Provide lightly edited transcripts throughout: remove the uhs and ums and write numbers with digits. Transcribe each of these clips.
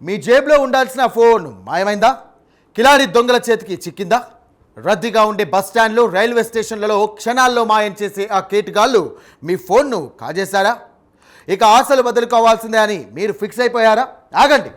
మీ జేబులో ఉండాల్సిన ఫోన్ మాయమైందా? కిలాడి దొంగల చేతికి చిక్కిందా? రద్దీగా ఉండే బస్ స్టాండ్లు, రైల్వే స్టేషన్లలో క్షణాల్లో మాయం చేసే ఆ కేటుగాళ్ళు మీ ఫోన్ను కాజేశారా? ఇక ఆశలు వదులుకోవాల్సిందే అని మీరు ఫిక్స్ అయిపోయారా? ఆగండి,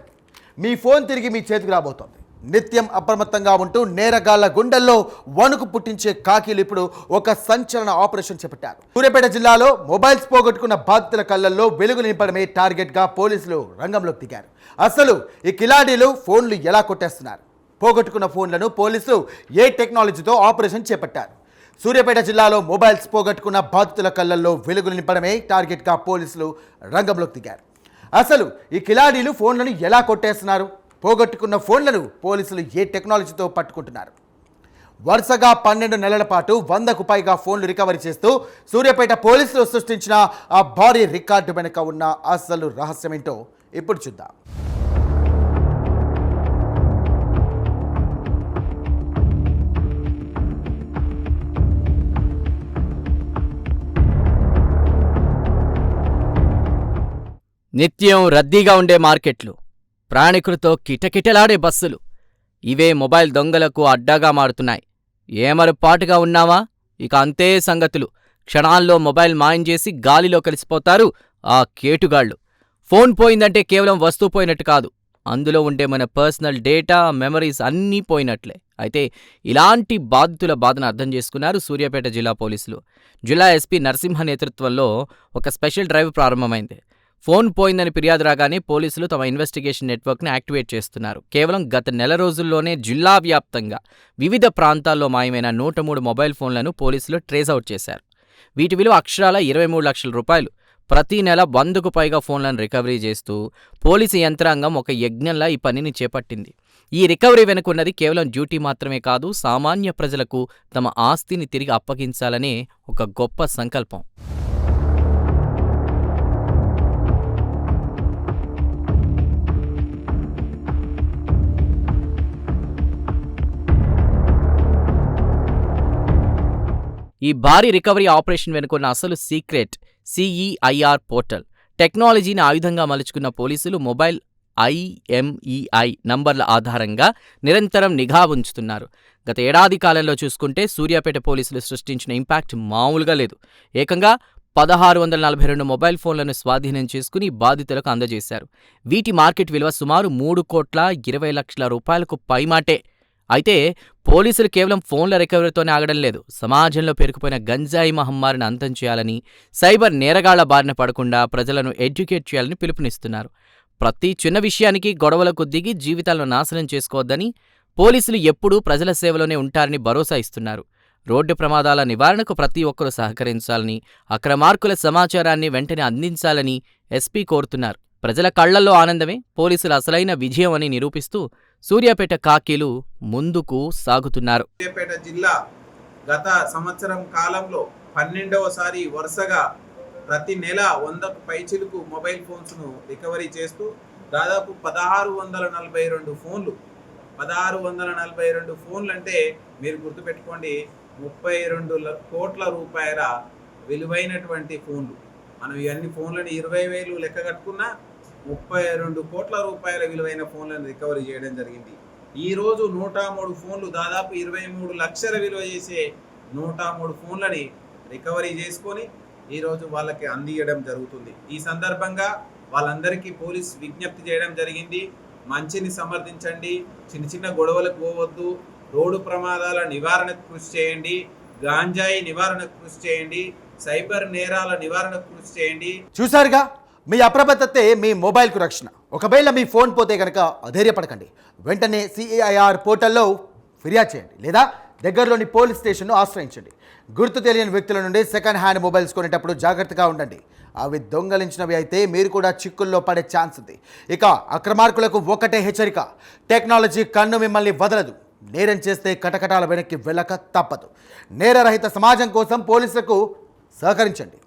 మీ ఫోన్ తిరిగి మీ చేతికి రాబోతోంది. నిత్యం అప్రమత్తంగా ఉంటూ నేరగాళ్ల గుండెల్లో వణుకు పుట్టించే కాకీలు ఇప్పుడు ఒక సంచలన ఆపరేషన్ చేపట్టారు. సూర్యాపేట జిల్లాలో మొబైల్స్ పోగొట్టుకున్న బాధితుల కళ్ళల్లో వెలుగు నింపడమే టార్గెట్గా పోలీసులు రంగంలోకి దిగారు. అసలు ఈ కిలాడీలు ఫోన్లు ఎలా కొట్టేస్తున్నారు? పోగొట్టుకున్న ఫోన్లను పోలీసులు ఏ టెక్నాలజీతో ఆపరేషన్ చేపట్టారు? సూర్యాపేట జిల్లాలో మొబైల్స్ పోగొట్టుకున్న బాధితుల కళ్ళల్లో వెలుగు నింపడమే టార్గెట్గా పోలీసులు రంగంలోకి దిగారు. అసలు ఈ కిలాడీలు ఫోన్లను ఎలా కొట్టేస్తున్నారు? పోగొట్టుకున్న ఫోన్లను పోలీసులు ఏ టెక్నాలజీతో పట్టుకుంటున్నారు? వరుసగా 12 నెలల పాటు 100కు పైగా ఫోన్లు రికవరీ చేస్తూ సూర్యాపేట పోలీసులు సృష్టించిన ఆ భారీ రికార్డు వెనుక ఉన్న అసలు రహస్యమేంటో ఇప్పుడు చూద్దాం. నిత్యం రద్దీగా ఉండే మార్కెట్లు, ప్రయాణికులతో కిటకిటలాడే బస్సులు, ఇవే మొబైల్ దొంగలకు అడ్డాగా మారుతున్నాయి. ఏమరపాటుగా ఉన్నావా? ఇక అంతే సంగతులు. క్షణాల్లో మొబైల్ మాయం చేసి గాలిలో కలిసిపోతారు ఆ కేటుగాళ్లు. ఫోన్ పోయిందంటే కేవలం వస్తువు పోయినట్టు కాదు, అందులో ఉండే మన పర్సనల్ డేటా, మెమరీస్ అన్నీ పోయినట్లే. అయితే ఇలాంటి బాధితుల బాధను అర్థం చేసుకున్నారు సూర్యాపేట జిల్లా పోలీసులు. జిల్లా ఎస్పీ నరసింహ నేతృత్వంలో ఒక స్పెషల్ డ్రైవ్ ప్రారంభమైంది. ఫోన్ పోయిందని ఫిర్యాదు రాగానే పోలీసులు తమ ఇన్వెస్టిగేషన్ నెట్వర్క్ను యాక్టివేట్ చేస్తున్నారు. కేవలం గత నెల రోజుల్లోనే జిల్లా వ్యాప్తంగా వివిధ ప్రాంతాల్లో మాయమైన 103 మొబైల్ ఫోన్లను పోలీసులు ట్రేస్అవుట్ చేశారు. వీటి విలువ అక్షరాల 23 లక్షల రూపాయలు. ప్రతి నెల 100కు పైగా ఫోన్లను రికవరీ చేస్తూ పోలీసు యంత్రాంగం ఒక యజ్ఞంలా ఈ పనిని చేపట్టింది. ఈ రికవరీ వెనుకున్నది కేవలం డ్యూటీ మాత్రమే కాదు, సామాన్య ప్రజలకు తమ ఆస్తిని తిరిగి అప్పగించాలనే ఒక గొప్ప సంకల్పం. ఈ భారీ రికవరీ ఆపరేషన్ వెనుకున్న అసలు సీక్రెట్ CEIR పోర్టల్. టెక్నాలజీని ఆయుధంగా మలుచుకున్న పోలీసులు మొబైల్ IMEI నంబర్ల ఆధారంగా నిరంతరం నిఘా ఉంచుతున్నారు. గత ఏడాది కాలంలో చూసుకుంటే సూర్యాపేట పోలీసులు సృష్టించిన ఇంపాక్ట్ మామూలుగా లేదు. ఏకంగా 1642 మొబైల్ ఫోన్లను స్వాధీనం చేసుకుని బాధితులకు అందజేశారు. వీటి మార్కెట్ విలువ సుమారు 3,20,00,000 రూపాయలకు పైమాటే. అయితే పోలీసులు కేవలం ఫోన్ల రికవరీతోనే ఆగడం లేదు. సమాజంలో పేరుకుపోయిన గంజాయి మహమ్మారిని అంతం చేయాలని, సైబర్ నేరగాళ్ల బారిన పడకుండా ప్రజలను ఎడ్యుకేట్ చేయాలని పిలుపునిస్తున్నారు. ప్రతి చిన్న విషయానికి గొడవలకు దిగి జీవితాలను నాశనం చేసుకోవద్దని, పోలీసులు ఎప్పుడూ ప్రజల సేవలోనే ఉంటారని భరోసా ఇస్తున్నారు. రోడ్డు ప్రమాదాల నివారణకు ప్రతి ఒక్కరూ సహకరించాలని, అక్రమార్కుల సమాచారాన్ని వెంటనే అందించాలని ఎస్పీ కోరుతున్నారు. ప్రజల కళ్లల్లో ఆనందమే పోలీసుల అసలైన విజయం అని నిరూపిస్తూ సూర్యాపేట కాకీలు ముందుకు సాగుతున్నారు. సూర్యాపేట జిల్లా గత సంవత్సరం కాలంలో 12వసారి వరుసగా ప్రతి నెల 100కు పైచిలుకు మొబైల్ ఫోన్స్ను రికవరీ చేస్తూ దాదాపు 1642 ఫోన్లు. 1642 ఫోన్లు అంటే మీరు గుర్తుపెట్టుకోండి, 32 కోట్ల రూపాయల విలువైనటువంటి ఫోన్లు. మనం ఇవన్నీ ఫోన్లను 20,000 లెక్క కట్టుకున్నా 32 కోట్ల రూపాయల విలువైన ఫోన్లను రికవరీ చేయడం జరిగింది. ఈరోజు 103 ఫోన్లు, దాదాపు 23 లక్షల విలువ చేసే 103 ఫోన్లని రికవరీ చేసుకొని ఈరోజు వాళ్ళకి అందియడం జరుగుతుంది. ఈ సందర్భంగా వాళ్ళందరికీ పోలీస్ విజ్ఞప్తి చేయడం జరిగింది. మంచిని సమర్థించండి, చిన్న చిన్న గొడవలకు పోవద్దు, రోడ్డు ప్రమాదాల నివారణకు కృషి చేయండి, గాంజాయి నివారణకు కృషి చేయండి, సైబర్ నేరాల నివారణకు కృషి చేయండి. చూసారుగా, మీ అప్రమత్తతే మీ మొబైల్కు రక్షణ. ఒకవేళ మీ ఫోన్ పోతే కనుక అధైర్యపడకండి. వెంటనే CEIR పోర్టల్లో ఫిర్యాదు చేయండి, లేదా దగ్గరలోని పోలీస్ స్టేషన్ను ఆశ్రయించండి. గుర్తు తెలియని వ్యక్తుల నుండి సెకండ్ హ్యాండ్ మొబైల్స్ కొనేటప్పుడు జాగ్రత్తగా ఉండండి. అవి దొంగలించినవి అయితే మీరు కూడా చిక్కుల్లో పడే ఛాన్స్ ఉంది. ఇక అక్రమార్కులకు ఒకటే హెచ్చరిక: టెక్నాలజీ కన్ను మిమ్మల్ని వదలదు. నేరం చేస్తే కటకటాల వెనక్కి వెళ్ళక తప్పదు. నేరరహిత సమాజం కోసం పోలీసులకు సహకరించండి.